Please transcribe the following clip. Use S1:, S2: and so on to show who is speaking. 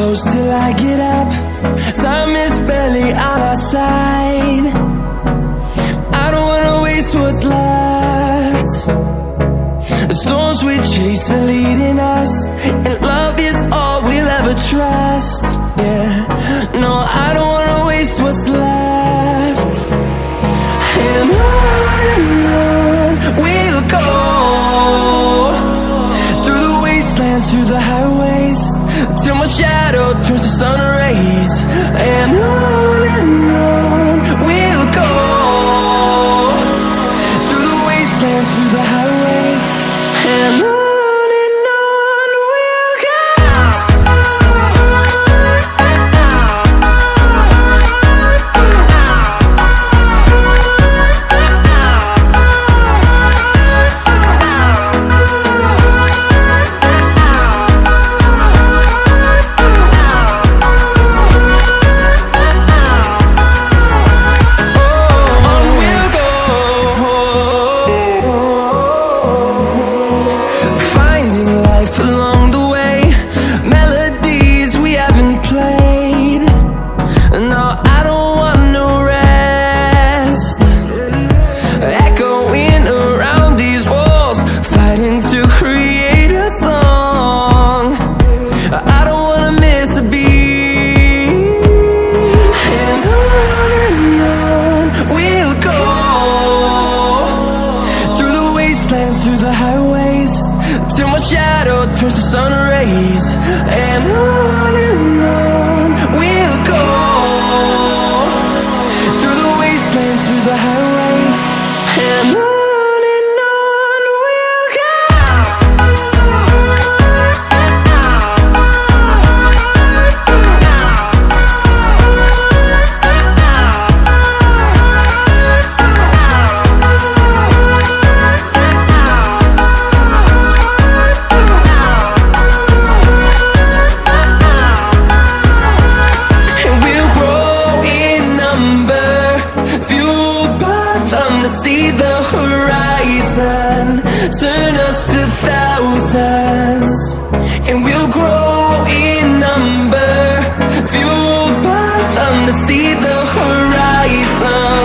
S1: close till I get up. Time is barely on our side. I don't wanna waste what's left. The storms we chase are leading us, and love is all we'll ever trust. Yeah, no, I don't wanna waste what's left. And on we'll go, through the wastelands, through the highways, till my shadow turns to sun rays. And on we'll go, through the wastelands, through the highways, and on we'll go. Through the highways, till my shadow turns to sun rays. And on we'll go, through the wastelands, through the highways, and on we'll go. See the horizon, turn us to thousands, and we'll grow in number, fueled by them to see the horizon.